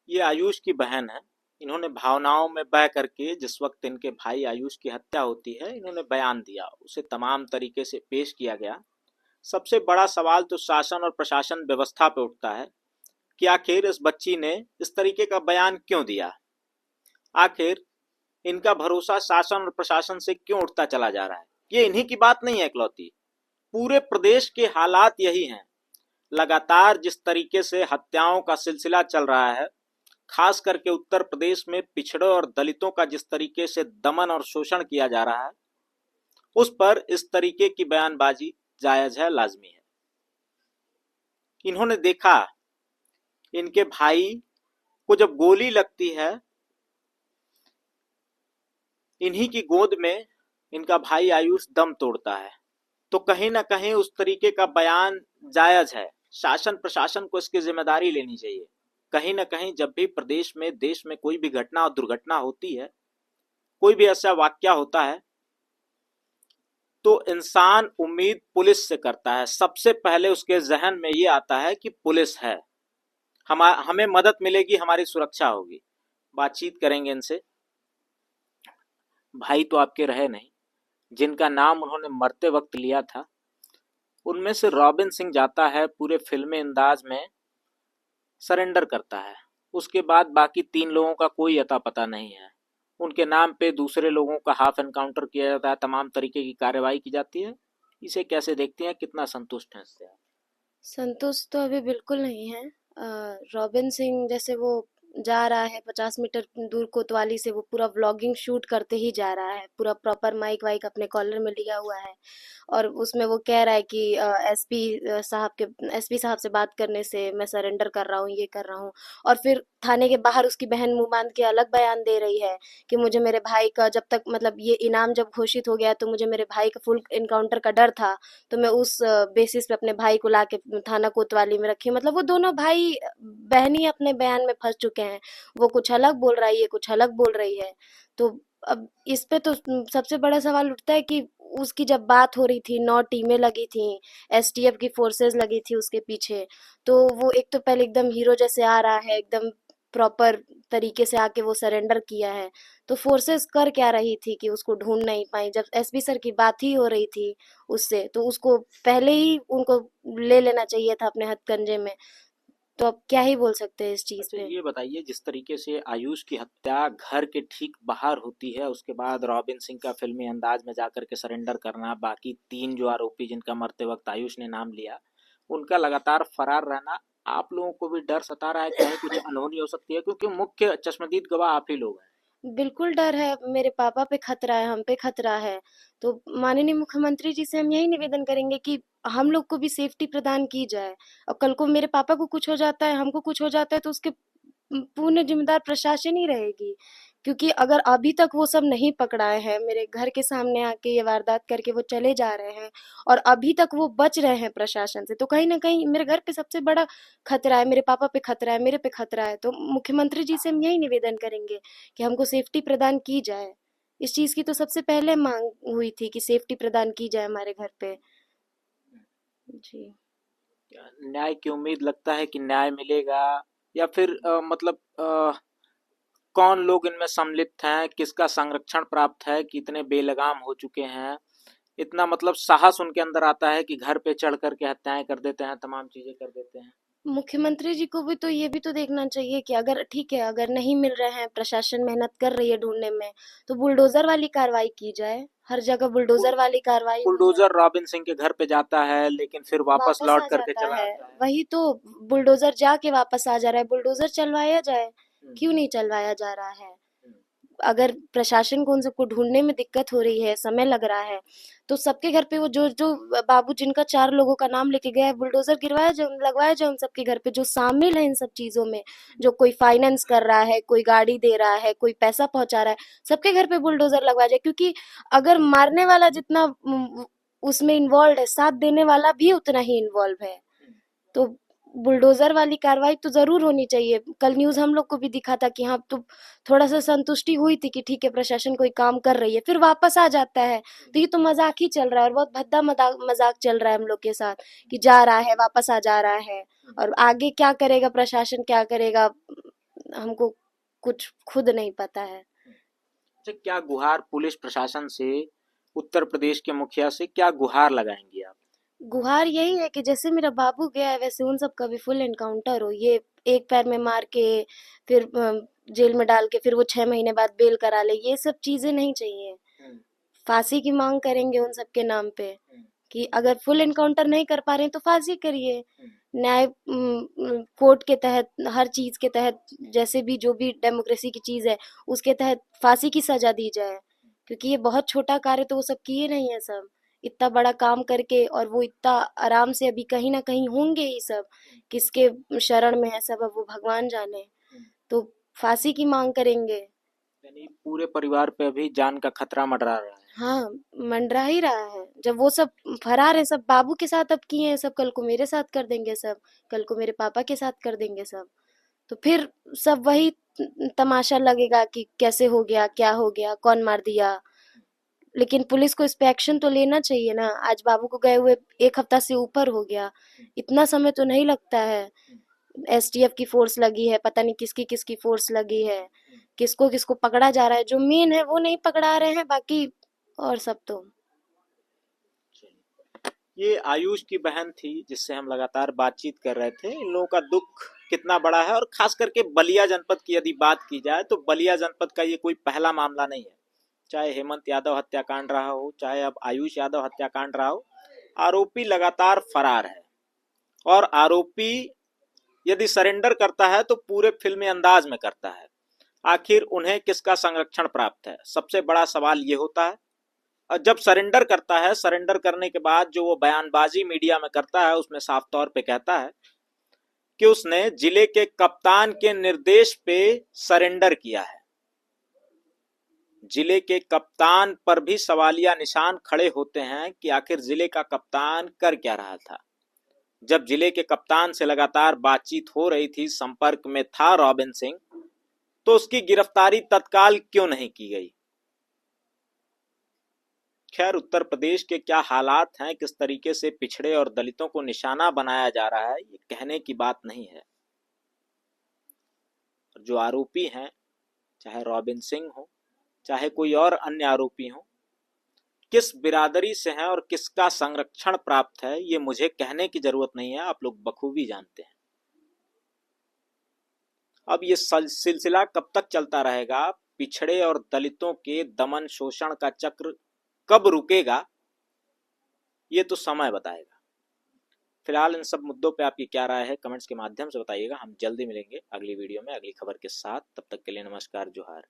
ये आयुष की बहन है। इन्होंने भावनाओं में बह करके जिस वक्त इनके भाई आयुष की हत्या होती है, इन्होंने बयान दिया, उसे तमाम तरीके से पेश किया गया। सबसे बड़ा सवाल तो शासन और प्रशासन व्यवस्था पे उठता है कि आखिर इस बच्ची ने इस तरीके का बयान क्यों दिया। आखिर इनका भरोसा शासन और प्रशासन से क्यों उठता चला जा रहा है। ये इन्हीं की बात नहीं है इकलौती, पूरे प्रदेश के हालात यही हैं। लगातार जिस तरीके से हत्याओं का सिलसिला चल रहा है, खास करके उत्तर प्रदेश में पिछड़ों और दलितों का जिस तरीके से दमन और शोषण किया जा रहा है, उस पर इस तरीके की बयानबाजी जायज है, लाजमी है। इन्होंने देखा इनके भाई को जब गोली लगती है, इन्हीं की गोद में इनका भाई आयुष दम तोड़ता है, तो कहीं ना कहीं उस तरीके का बयान जायज है। शासन प्रशासन को इसकी जिम्मेदारी लेनी चाहिए। कहीं ना कहीं जब भी प्रदेश में, देश में कोई भी घटना और दुर्घटना होती है, कोई भी ऐसा वाकया होता है, तो इंसान उम्मीद पुलिस से करता है। सबसे पहले उसके जहन में ये आता है कि पुलिस है, हमें मदद मिलेगी, हमारी सुरक्षा होगी। बातचीत करेंगे इनसे। भाई तो आपके रहे नहीं, जिनका नाम उन्होंने मरते वक्त लिया था, उनमें से रॉबिन सिंह जाता है, पूरे फिल्मी अंदाज में सरेंडर करता है। उसके बाद बाकी 3 लोगों का कोई अता पता नहीं है। उनके नाम पे दूसरे लोगों का हाफ एनकाउंटर किया जाता है, तमाम तरीके की कार्रवाई की जाती है। इसे कैसे देखती हैं, कितना संतुष्ट हैं इससे आप? संतुष्ट तो अभी बिल्कुल नहीं है। रॉबिन सिंह जैसे वो जा रहा है 50 मीटर दूर कोतवाली से, वो पूरा व्लॉगिंग शूट करते ही जा रहा है, पूरा प्रॉपर माइक वाइक अपने कॉलर में लिया हुआ है। और उसमें वो कह रहा है कि एसपी साहब से बात करने से मैं सरेंडर कर रहा हूँ, ये कर रहा हूँ। और फिर थाने के बाहर उसकी बहन मुंह बांध के अलग बयान दे रही है कि मुझे मेरे भाई का, जब तक मतलब ये इनाम जब घोषित हो गया तो मुझे मेरे भाई का फुल इनकाउंटर का डर था, तो मैं उस बेसिस पे अपने भाई को लाके थाना कोतवाली में रखी। मतलब वो दोनों भाई बहन ही अपने बयान में फंस चुके हैं। वो कुछ अलग बोल रहा है, ये कुछ अलग बोल रही है। तो अब इस पे तो सबसे बड़ा सवाल उठता है कि उसकी जब बात हो रही थी, 9 टीमें लगी थी, एसटीएफ की फोर्सेस लगी थी उसके पीछे, तो वो एक तो पहले एकदम हीरो जैसे आ रहा है, एकदम प्रॉपर तरीके से आके वो सरेंडर किया है। तो फोर्सेस कर क्या रही थी कि उसको ढूंढ नहीं पाई, जब एसपी सर की बात ही हो रही थी उससे, तो उसको पहले ही उनको ले लेना चाहिए था अपने हथकंजे में। तो अब क्या ही बोल सकते हैं इस चीज अच्छा पे। ये बताइए, जिस तरीके से आयुष की हत्या घर के ठीक बाहर होती है, उसके बाद रॉबिन सिंह का फिल्मी अंदाज में जाकर के सरेंडर करना, बाकी 3 जो आरोपी जिनका मरते वक्त आयुष ने नाम लिया, उनका लगातार फरार रहना, आप लोगों को भी डर सता रहा है कहीं कुछ अनहोनी हो सकती है? क्योंकि मुख्य चश्मदीद गवाह आप ही लोग हैं। बिल्कुल डर है, मेरे पापा पे खतरा है, हम पे खतरा है। तो माननीय मुख्यमंत्री जी से हम यही निवेदन करेंगे कि हम लोग को भी सेफ्टी प्रदान की जाए। और कल को मेरे पापा को कुछ हो जाता है, हमको कुछ हो जाता है, तो उसके पूर्ण जिम्मेदार प्रशासन ही रहेगी। क्योंकि अगर अभी तक वो सब नहीं पकड़ाए हैं, मेरे घर के सामने आके ये वारदात करके वो चले जा रहे हैं, और अभी तक वो बच रहे हैं प्रशासन से, तो कहीं ना कहीं मेरे घर पे सबसे बड़ा खतरा है, मेरे पापा पे खतरा है, मेरे पे खतरा है। तो मुख्यमंत्री जी से हम यही निवेदन करेंगे कि हमको सेफ्टी प्रदान की जाए। इस चीज की तो सबसे पहले मांग हुई थी कि सेफ्टी प्रदान की जाए हमारे घर पे। जी। न्याय की उम्मीद, लगता है कि न्याय मिलेगा? या फिर मतलब कौन लोग इनमें सम्मिलित हैं, किसका संरक्षण प्राप्त है कि इतने बेलगाम हो चुके हैं? इतना मतलब साहस उनके अंदर आता है कि घर पे चढ़ करके हत्याएं कर देते हैं, तमाम चीजें कर देते हैं। मुख्यमंत्री जी को भी तो ये भी तो देखना चाहिए कि अगर ठीक है, अगर नहीं मिल रहे हैं, प्रशासन मेहनत कर रही है ढूंढने में, तो बुलडोजर वाली कार्रवाई की जाए, हर जगह बुलडोजर वाली कार्रवाई हो जाए। बुलडोजर रॉबिन सिंह के घर पे जाता है, लेकिन फिर वापस वापस आ लौट करके जाता चला है। आता है। वही तो, बुलडोजर जाके वापस आ जा रहा है, बुलडोजर चलवाया जाए। हम्म, क्यों नहीं चलवाया जा रहा है? हम्म, अगर प्रशासन को उन सबको ढूंढने में दिक्कत हो रही है, समय लग रहा है, तो सबके घर पे वो जो जो बाबू जिनका 4 लोगों का नाम लेके गया है, बुलडोजर गिरवाया जाए, लगवाया जाए उन सबके घर पे जो शामिल है इन सब चीजों में। जो कोई फाइनेंस कर रहा है, कोई गाड़ी दे रहा है, कोई पैसा पहुंचा रहा है, सबके घर पे बुलडोजर लगवाया जाए। क्योंकि अगर मारने वाला जितना उसमें इन्वॉल्व है, साथ देने वाला भी उतना ही इन्वॉल्व है। हम्म। तो बुलडोजर वाली कार्रवाई तो जरूर होनी चाहिए। कल न्यूज हम लोग को भी दिखा था कि हाँ, तो थोड़ा सा संतुष्टि हुई थी कि ठीक है, प्रशासन कोई काम कर रही है, फिर वापस आ जाता है। तो ये तो मजाक ही चल रहा है, और बहुत भद्दा मजाक मजाक चल रहा है हम लोग के साथ कि जा रहा है, वापस आ जा रहा है। और आगे क्या करेगा प्रशासन, क्या करेगा, हमको कुछ खुद नहीं पता है। अच्छा, क्या गुहार पुलिस प्रशासन से, उत्तर प्रदेश के मुखिया से क्या गुहार लगाएंगी आप? गुहार यही है कि जैसे मेरा बाबू गया है वैसे उन सब का भी फुल एनकाउंटर हो। ये एक पैर में मार के फिर जेल में डाल के फिर वो 6 महीने बाद बेल करा ले, ये सब चीजें नहीं चाहिए। हम्म, फांसी की मांग करेंगे उन सब के नाम पे हम्म, कि अगर फुल एनकाउंटर नहीं कर पा रहे हैं तो फांसी करिए। हम्म, न्याय कोर्ट के तहत, हर चीज के तहत, जैसे भी जो भी डेमोक्रेसी की चीज है उसके तहत फांसी की सजा दी जाए। क्योंकि ये बहुत छोटा कार्य तो वो सब किए नहीं है सब, इतना बड़ा काम करके, और वो इतना आराम से अभी कहीं ना कहीं होंगे ही सब। किसके शरण में है सब अब वो भगवान जाने। हम्म। तो फांसी की मांग करेंगे। यानी पूरे परिवार पे अभी जान का खतरा मंडरा रहा है। हाँ, मंडरा ही रहा है। जब वो सब फरार है, सब बाबू के साथ अब किए हैं, सब कल को मेरे साथ कर देंगे, सब कल को मेरे पापा के साथ कर देंगे सब। तो फिर सब वही तमाशा लगेगा कि कैसे हो गया, क्या हो गया, कौन मार दिया। लेकिन पुलिस को इस पे एक्शन तो लेना चाहिए ना। आज बाबू को गए हुए 1 हफ्ता से ऊपर हो गया, इतना समय तो नहीं लगता है। एसटीएफ की फोर्स लगी है, पता नहीं किसकी किसकी फोर्स लगी है, किसको किसको पकड़ा जा रहा है। जो मेन है वो नहीं पकड़ा रहे हैं, बाकी और सब तो। ये आयुष की बहन थी जिससे हम लगातार बातचीत कर रहे थे। इन लोगों का दुख कितना बड़ा है, और खास करके बलिया जनपद की यदि बात की जाए तो बलिया जनपद का ये कोई पहला मामला नहीं है। चाहे हेमंत यादव हत्याकांड रहा हो, चाहे अब आयुष यादव हत्याकांड रहा हो, आरोपी लगातार फरार है। और आरोपी यदि सरेंडर करता है तो पूरे फिल्मी अंदाज में करता है। आखिर उन्हें किसका संरक्षण प्राप्त है, सबसे बड़ा सवाल ये होता है। और जब सरेंडर करता है, सरेंडर करने के बाद जो वो बयानबाजी मीडिया में करता है उसमें साफ तौर पे कहता है कि उसने जिले के कप्तान के निर्देश पे सरेंडर किया है। जिले के कप्तान पर भी सवालिया निशान खड़े होते हैं कि आखिर जिले का कप्तान कर क्या रहा था। जब जिले के कप्तान से लगातार बातचीत हो रही थी, संपर्क में था रॉबिन सिंह, तो उसकी गिरफ्तारी तत्काल क्यों नहीं की गई? खैर, उत्तर प्रदेश के क्या हालात हैं, किस तरीके से पिछड़े और दलितों को निशाना बनाया जा रहा है, ये कहने की बात नहीं है। जो आरोपी हैं, चाहे रॉबिन सिंह हो, चाहे कोई और अन्य आरोपी हो, किस बिरादरी से हैं और किसका संरक्षण प्राप्त है, ये मुझे कहने की जरूरत नहीं है, आप लोग बखूबी जानते हैं। अब ये सिलसिला कब तक चलता रहेगा, पिछड़े और दलितों के दमन शोषण का चक्र कब रुकेगा, ये तो समय बताएगा। फिलहाल इन सब मुद्दों पे आपकी क्या राय है, कमेंट्स के माध्यम से बताइएगा। हम जल्दी मिलेंगे अगली वीडियो में अगली खबर के साथ। तब तक के लिए नमस्कार, जोहार।